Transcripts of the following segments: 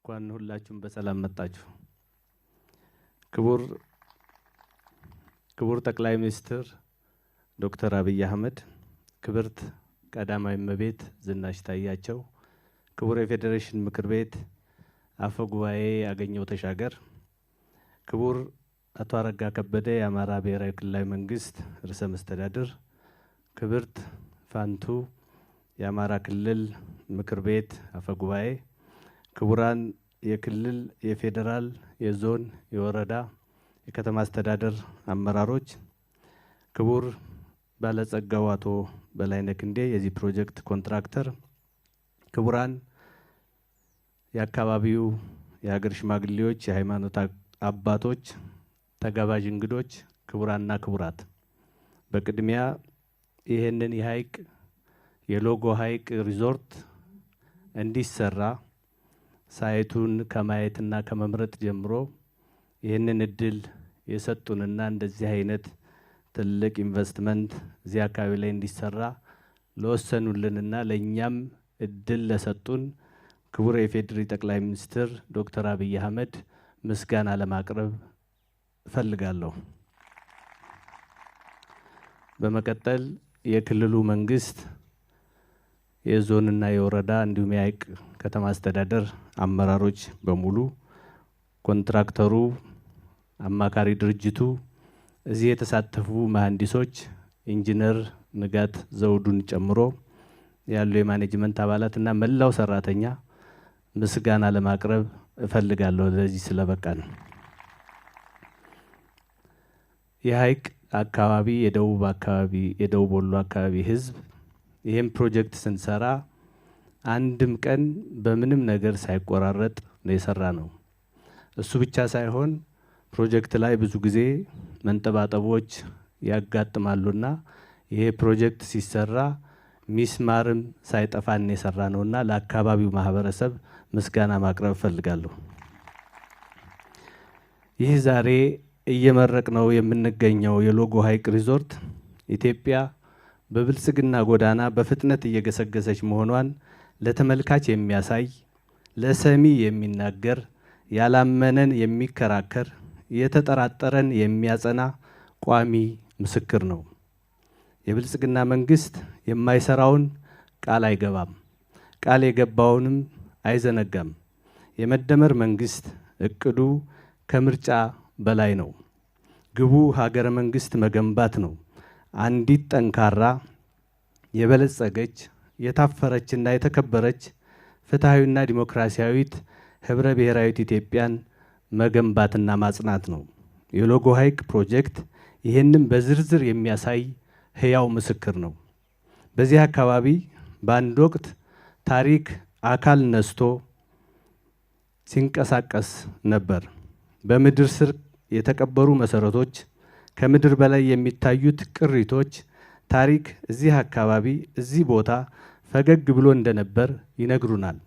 እንኳን ሁላችሁም በሰላም መጣችሁ። ክቡር ጠቅላይ ሚኒስትር ዶክተር አብይ አህመድ፣ ክብርት ቀዳማዊ እመቤት ዝናሽ ታያቸው፣ ክቡር የፌዴሬሽን ምክር ቤት አፈ ጉባኤ አገኘሁ ተሻገር፣ ክቡር አቶ አረጋ ከበደ የአማራ ብሔራዊ ክልላዊ መንግስት ርዕሰ መስተዳድር፣ ክብርት ፋንቱ የአማራ ክልል ምክር ቤት አፈ ጉባኤ፣ ክቡራን የክልል የፌዴራል የዞን የወረዳ የከተማ አስተዳደር አመራሮች፣ ክቡር ባለጸጋው አቶ በላይነህ ክንዴ የዚህ ፕሮጀክት ኮንትራክተር፣ ክቡራን የአካባቢው የሀገር ሽማግሌዎች፣ የሃይማኖት አባቶች፣ ተጋባዥ እንግዶች፣ ክቡራንና ክቡራት፣ በቅድሚያ ይህንን የሎጎ ሐይቅ ሪዞርት እንዲሰራ ሳይቱን ከማየትና ከመምረጥ ጀምሮ ይህንን እድል የሰጡንና እንደዚህ አይነት ትልቅ ኢንቨስትመንት እዚህ አካባቢ ላይ እንዲሰራ ለወሰኑልንና ለእኛም እድል ለሰጡን ክቡር የፌዴሪ ጠቅላይ ሚኒስትር ዶክተር አብይ አህመድ ምስጋና ለማቅረብ እፈልጋለሁ። በመቀጠል የክልሉ መንግስት የዞንና የወረዳ እንዲሁም የሐይቅ ከተማ አስተዳደር አመራሮች በሙሉ፣ ኮንትራክተሩ፣ አማካሪ ድርጅቱ፣ እዚህ የተሳተፉ መሐንዲሶች፣ ኢንጂነር ንጋት ዘውዱን ጨምሮ ያሉ የማኔጅመንት አባላትና መላው ሰራተኛ ምስጋና ለማቅረብ እፈልጋለሁ ለዚህ ስለበቃን። የሐይቅ አካባቢ የደቡብ ወሎ አካባቢ ህዝብ ይህም ፕሮጀክት ስንሰራ አንድም ቀን በምንም ነገር ሳይቆራረጥ ነው የሰራ ነው። እሱ ብቻ ሳይሆን ፕሮጀክት ላይ ብዙ ጊዜ መንጠባጠቦች ያጋጥማሉና ይሄ ፕሮጀክት ሲሰራ ሚስማርም ሳይጠፋን የሰራ ነውና ለአካባቢው ማህበረሰብ ምስጋና ማቅረብ እፈልጋለሁ። ይህ ዛሬ እየመረቅነው የምንገኘው የሎጎ ሐይቅ ሪዞርት ኢትዮጵያ በብልጽግና ጎዳና በፍጥነት እየገሰገሰች መሆኗን ለተመልካች የሚያሳይ፣ ለሰሚ የሚናገር፣ ያላመነን የሚከራከር፣ የተጠራጠረን የሚያጸና ቋሚ ምስክር ነው። የብልጽግና መንግስት የማይሰራውን ቃል አይገባም፣ ቃል የገባውንም አይዘነጋም። የመደመር መንግስት እቅዱ ከምርጫ በላይ ነው። ግቡ ሀገረ መንግስት መገንባት ነው። አንዲት ጠንካራ፣ የበለጸገች፣ የታፈረችና የተከበረች ፍትሐዊና ዲሞክራሲያዊት ህብረ ብሔራዊት ኢትዮጵያን መገንባትና ማጽናት ነው። የሎጎ ሐይቅ ፕሮጀክት ይህንን በዝርዝር የሚያሳይ ህያው ምስክር ነው። በዚህ አካባቢ በአንድ ወቅት ታሪክ አካል ነስቶ ሲንቀሳቀስ ነበር። በምድር ስር የተቀበሩ መሰረቶች፣ ከምድር በላይ የሚታዩት ቅሪቶች ታሪክ እዚህ አካባቢ እዚህ ቦታ ፈገግ ብሎ እንደነበር ይነግሩናል።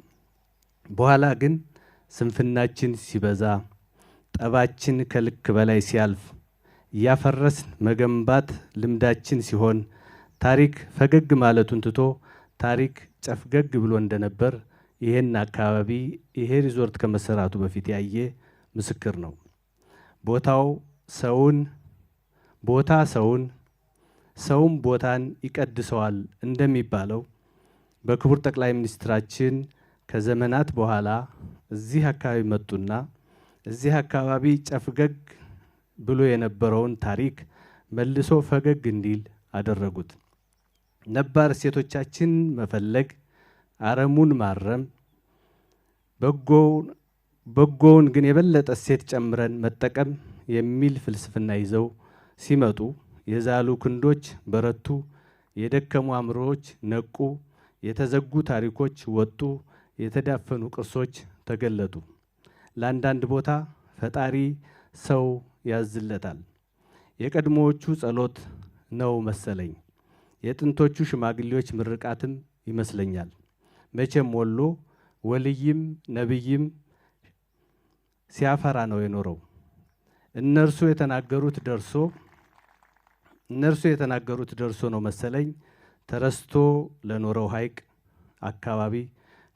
በኋላ ግን ስንፍናችን ሲበዛ፣ ጠባችን ከልክ በላይ ሲያልፍ፣ እያፈረስን መገንባት ልምዳችን ሲሆን ታሪክ ፈገግ ማለቱን ትቶ ታሪክ ጨፍገግ ብሎ እንደነበር ይሄን አካባቢ ይሄ ሪዞርት ከመሰራቱ በፊት ያየ ምስክር ነው። ሰውም ቦታን ይቀድሰዋል እንደሚባለው በክቡር ጠቅላይ ሚኒስትራችን ከዘመናት በኋላ እዚህ አካባቢ መጡና እዚህ አካባቢ ጨፍገግ ብሎ የነበረውን ታሪክ መልሶ ፈገግ እንዲል አደረጉት። ነባር እሴቶቻችን መፈለግ፣ አረሙን ማረም፣ በጎውን ግን የበለጠ እሴት ጨምረን መጠቀም የሚል ፍልስፍና ይዘው ሲመጡ የዛሉ ክንዶች በረቱ፣ የደከሙ አእምሮዎች ነቁ፣ የተዘጉ ታሪኮች ወጡ፣ የተዳፈኑ ቅርሶች ተገለጡ። ለአንዳንድ ቦታ ፈጣሪ ሰው ያዝለታል። የቀድሞዎቹ ጸሎት ነው መሰለኝ፣ የጥንቶቹ ሽማግሌዎች ምርቃትም ይመስለኛል። መቼም ወሎ ወልይም ነብይም ሲያፈራ ነው የኖረው። እነርሱ የተናገሩት ደርሶ ነው መሰለኝ ተረስቶ ለኖረው ሐይቅ አካባቢ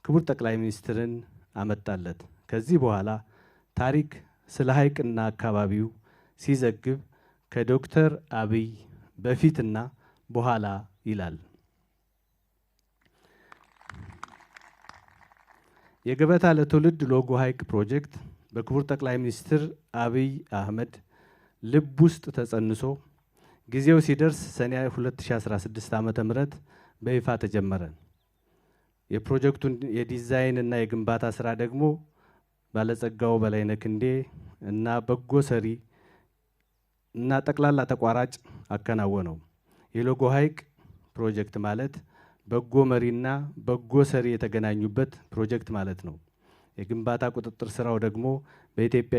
ክቡር ጠቅላይ ሚኒስትርን አመጣለት። ከዚህ በኋላ ታሪክ ስለ ሐይቅና አካባቢው ሲዘግብ ከዶክተር አብይ በፊትና በኋላ ይላል። የገበታ ለትውልድ ሎጎ ሐይቅ ፕሮጀክት በክቡር ጠቅላይ ሚኒስትር አብይ አህመድ ልብ ውስጥ ተጸንሶ ጊዜው ሲደርስ ሰኔ 2016 ዓ.ም በይፋ ተጀመረ። የፕሮጀክቱን የዲዛይን እና የግንባታ ስራ ደግሞ ባለጸጋው በላይነህ ክንዴ እና በጎ ሰሪ እና ጠቅላላ ተቋራጭ አከናወነው። የሎጎ ሐይቅ ፕሮጀክት ማለት በጎ መሪና በጎ ሰሪ የተገናኙበት ፕሮጀክት ማለት ነው። የግንባታ ቁጥጥር ስራው ደግሞ በኢትዮጵያ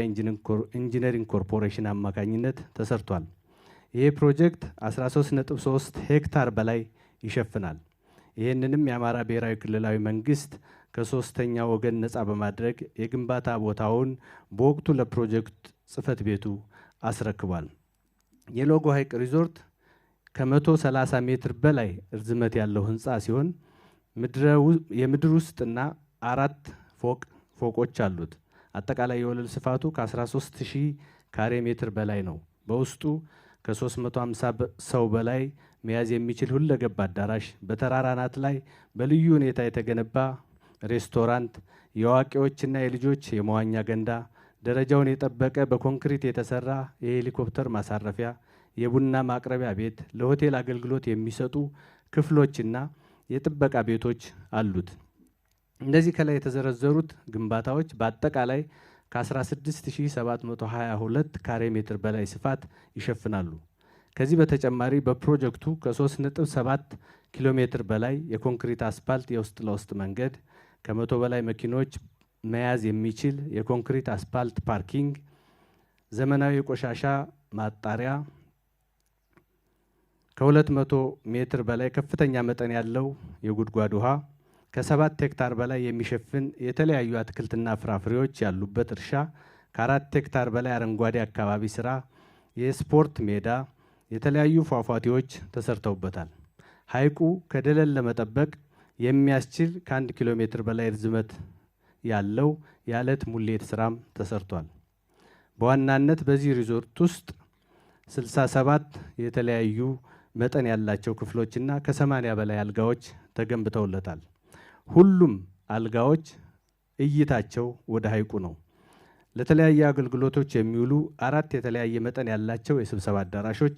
ኢንጂነሪንግ ኮርፖሬሽን አማካኝነት ተሰርቷል። ይሄ ፕሮጀክት 13.3 ሄክታር በላይ ይሸፍናል። ይህንንም የአማራ ብሔራዊ ክልላዊ መንግስት ከሶስተኛ ወገን ነፃ በማድረግ የግንባታ ቦታውን በወቅቱ ለፕሮጀክት ጽህፈት ቤቱ አስረክቧል። የሎጎ ሐይቅ ሪዞርት ከ130 ሜትር በላይ ርዝመት ያለው ህንፃ ሲሆን የምድር ውስጥና 4 ፎቆች አሉት። አጠቃላይ የወለል ስፋቱ ከ13000 ካሬ ሜትር በላይ ነው። በውስጡ ከ350 ሰው በላይ መያዝ የሚችል ሁለገብ አዳራሽ፣ በተራራ አናት ላይ በልዩ ሁኔታ የተገነባ ሬስቶራንት፣ የአዋቂዎችና የልጆች የመዋኛ ገንዳ፣ ደረጃውን የጠበቀ በኮንክሪት የተሰራ የሄሊኮፕተር ማሳረፊያ፣ የቡና ማቅረቢያ ቤት፣ ለሆቴል አገልግሎት የሚሰጡ ክፍሎችና የጥበቃ ቤቶች አሉት። እነዚህ ከላይ የተዘረዘሩት ግንባታዎች በአጠቃላይ ከ16722 ካሬ ሜትር በላይ ስፋት ይሸፍናሉ። ከዚህ በተጨማሪ በፕሮጀክቱ ከ3.7 ኪሎ ሜትር በላይ የኮንክሪት አስፓልት የውስጥ ለውስጥ መንገድ፣ ከ100 በላይ መኪኖች መያዝ የሚችል የኮንክሪት አስፓልት ፓርኪንግ፣ ዘመናዊ የቆሻሻ ማጣሪያ፣ ከ200 ሜትር በላይ ከፍተኛ መጠን ያለው የጉድጓድ ውሃ፣ ከ7 ሄክታር በላይ የሚሸፍን የተለያዩ አትክልትና ፍራፍሬዎች ያሉበት እርሻ፣ ከ4 ሄክታር በላይ አረንጓዴ አካባቢ ስራ፣ የስፖርት ሜዳ፣ የተለያዩ ፏፏቴዎች ተሰርተውበታል። ሐይቁ ከደለል ለመጠበቅ የሚያስችል ከ1 ኪሎ ሜትር በላይ ርዝመት ያለው የአለት ሙሌት ስራም ተሰርቷል። በዋናነት በዚህ ሪዞርት ውስጥ 67 የተለያዩ መጠን ያላቸው ክፍሎችና ከ80 በላይ አልጋዎች ተገንብተውለታል። ሁሉም አልጋዎች እይታቸው ወደ ሐይቁ ነው። ለተለያየ አገልግሎቶች የሚውሉ 4 የተለያየ መጠን ያላቸው የስብሰባ አዳራሾች፣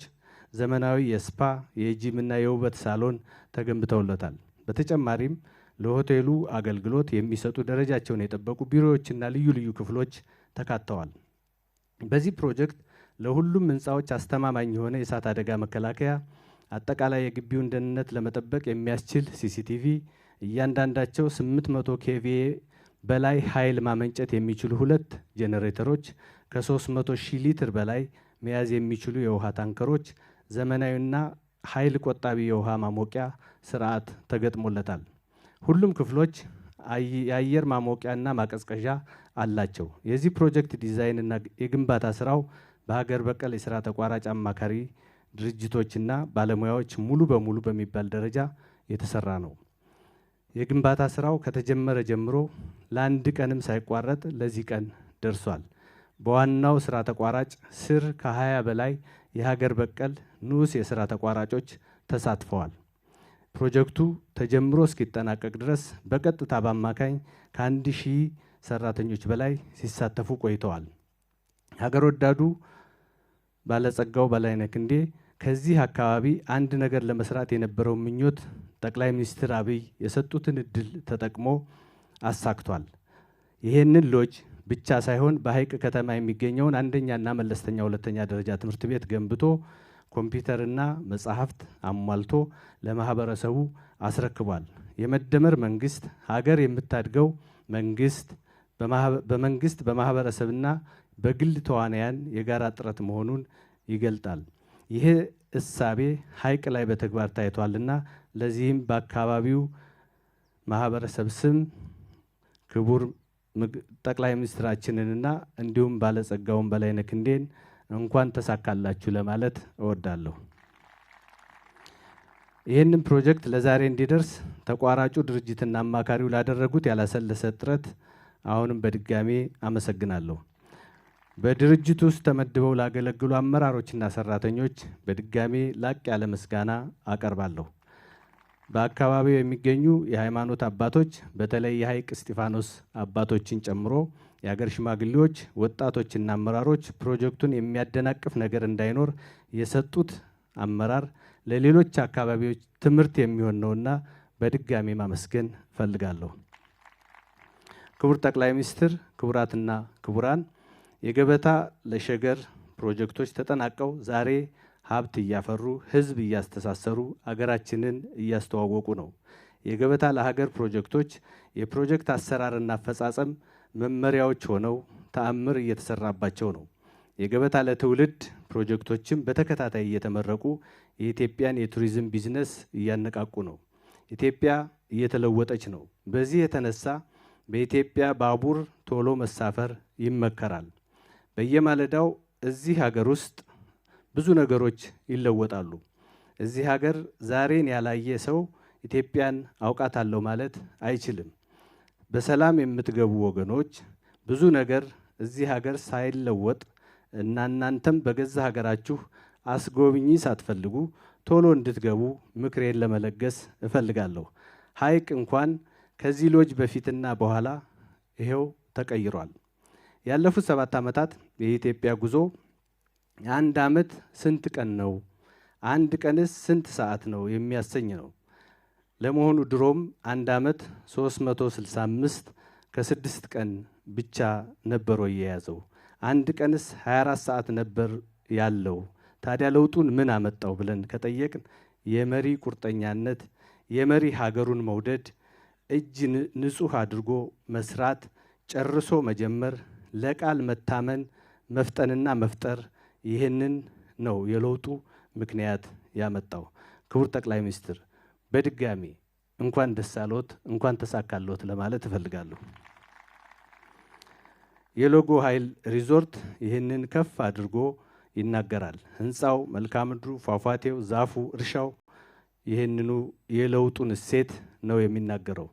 ዘመናዊ የስፓ የጂምና የውበት ሳሎን ተገንብተውለታል። በተጨማሪም ለሆቴሉ አገልግሎት የሚሰጡ ደረጃቸውን የጠበቁ ቢሮዎችና ልዩ ልዩ ክፍሎች ተካተዋል። በዚህ ፕሮጀክት ለሁሉም ህንፃዎች አስተማማኝ የሆነ የእሳት አደጋ መከላከያ፣ አጠቃላይ የግቢውን ደህንነት ለመጠበቅ የሚያስችል ሲሲቲቪ፣ እያንዳንዳቸው 800 ኬቪኤ በላይ ኃይል ማመንጨት የሚችሉ 2 ጄኔሬተሮች፣ ከ300 ሺህ ሊትር በላይ መያዝ የሚችሉ የውሃ ታንከሮች፣ ዘመናዊና ኃይል ቆጣቢ የውሃ ማሞቂያ ስርዓት ተገጥሞለታል። ሁሉም ክፍሎች የአየር ማሞቂያና ማቀዝቀዣ አላቸው። የዚህ ፕሮጀክት ዲዛይንና የግንባታ ስራው በሀገር በቀል የስራ ተቋራጭ አማካሪ ድርጅቶችና ባለሙያዎች ሙሉ በሙሉ በሚባል ደረጃ የተሰራ ነው። የግንባታ ስራው ከተጀመረ ጀምሮ ለአንድ ቀንም ሳይቋረጥ ለዚህ ቀን ደርሷል። በዋናው ስራ ተቋራጭ ስር ከ20 በላይ የሀገር በቀል ንዑስ የስራ ተቋራጮች ተሳትፈዋል። ፕሮጀክቱ ተጀምሮ እስኪጠናቀቅ ድረስ በቀጥታ በአማካኝ ከ1000 ሰራተኞች በላይ ሲሳተፉ ቆይተዋል። ሀገር ወዳዱ ባለጸጋው በላይነህ ክንዴ ከዚህ አካባቢ አንድ ነገር ለመስራት የነበረው ምኞት ጠቅላይ ሚኒስትር አብይ የሰጡትን እድል ተጠቅሞ አሳክቷል። ይሄንን ሎጅ ብቻ ሳይሆን በሐይቅ ከተማ የሚገኘውን አንደኛና መለስተኛ ሁለተኛ ደረጃ ትምህርት ቤት ገንብቶ ኮምፒውተርና መጻሕፍት አሟልቶ ለማህበረሰቡ አስረክቧል። የመደመር መንግስት ሀገር የምታድገው በመንግስት በማህበረሰብና በግል ተዋናያን የጋራ ጥረት መሆኑን ይገልጣል። ይሄ እሳቤ ሐይቅ ላይ በተግባር ታይቷልና ለዚህም በአካባቢው ማህበረሰብ ስም ክቡር ጠቅላይ ሚኒስትራችንንና እንዲሁም ባለጸጋውን በላይነህ ክንዴን እንኳን ተሳካላችሁ ለማለት እወዳለሁ። ይህንን ፕሮጀክት ለዛሬ እንዲደርስ ተቋራጩ ድርጅትና አማካሪው ላደረጉት ያላሰለሰ ጥረት አሁንም በድጋሜ አመሰግናለሁ። በድርጅቱ ውስጥ ተመድበው ላገለግሉ አመራሮችና ሰራተኞች በድጋሜ ላቅ ያለ ምስጋና አቀርባለሁ። በአካባቢው የሚገኙ የሃይማኖት አባቶች በተለይ የሐይቅ እስጢፋኖስ አባቶችን ጨምሮ የሀገር ሽማግሌዎች፣ ወጣቶችና አመራሮች ፕሮጀክቱን የሚያደናቅፍ ነገር እንዳይኖር የሰጡት አመራር ለሌሎች አካባቢዎች ትምህርት የሚሆን ነውና በድጋሜ ማመስገን እፈልጋለሁ። ክቡር ጠቅላይ ሚኒስትር፣ ክቡራትና ክቡራን፣ የገበታ ለሸገር ፕሮጀክቶች ተጠናቀው ዛሬ ሀብት እያፈሩ ህዝብ እያስተሳሰሩ አገራችንን እያስተዋወቁ ነው። የገበታ ለሀገር ፕሮጀክቶች የፕሮጀክት አሰራርና አፈጻጸም መመሪያዎች ሆነው ተአምር እየተሰራባቸው ነው። የገበታ ለትውልድ ፕሮጀክቶችም በተከታታይ እየተመረቁ የኢትዮጵያን የቱሪዝም ቢዝነስ እያነቃቁ ነው። ኢትዮጵያ እየተለወጠች ነው። በዚህ የተነሳ በኢትዮጵያ ባቡር ቶሎ መሳፈር ይመከራል። በየማለዳው እዚህ ሀገር ውስጥ ብዙ ነገሮች ይለወጣሉ። እዚህ ሀገር ዛሬን ያላየ ሰው ኢትዮጵያን አውቃታለሁ ማለት አይችልም። በሰላም የምትገቡ ወገኖች ብዙ ነገር እዚህ ሀገር ሳይለወጥ እናንተም በገዛ ሀገራችሁ አስጎብኚ ሳትፈልጉ ቶሎ እንድትገቡ ምክሬን ለመለገስ እፈልጋለሁ። ሐይቅ እንኳን ከዚህ ሎጅ በፊትና በኋላ ይሄው ተቀይሯል። ያለፉት 7 ዓመታት የኢትዮጵያ ጉዞ አንድ ዓመት ስንት ቀን ነው? አንድ ቀንስ ስንት ሰዓት ነው የሚያሰኝ ነው። ለመሆኑ ድሮም አንድ ዓመት 365 ከ6 ቀን ብቻ ነበር የያዘው? አንድ ቀንስ 24 ሰዓት ነበር ያለው? ታዲያ ለውጡን ምን አመጣው ብለን ከጠየቅን የመሪ ቁርጠኛነት፣ የመሪ ሀገሩን መውደድ፣ እጅ ንጹህ አድርጎ መስራት፣ ጨርሶ መጀመር፣ ለቃል መታመን፣ መፍጠንና መፍጠር፣ ይህንን ነው የለውጡ ምክንያት ያመጣው። ክቡር ጠቅላይ ሚኒስትር በድጋሚ እንኳን ደስ አለዎት፣ እንኳን ተሳካለዎት ለማለት እፈልጋለሁ። የሎጎ ኃይል ሪዞርት ይህንን ከፍ አድርጎ ይናገራል። ህንፃው፣ መልክዓ ምድሩ፣ ፏፏቴው፣ ዛፉ፣ እርሻው ይህንኑ የለውጡን እሴት ነው የሚናገረው።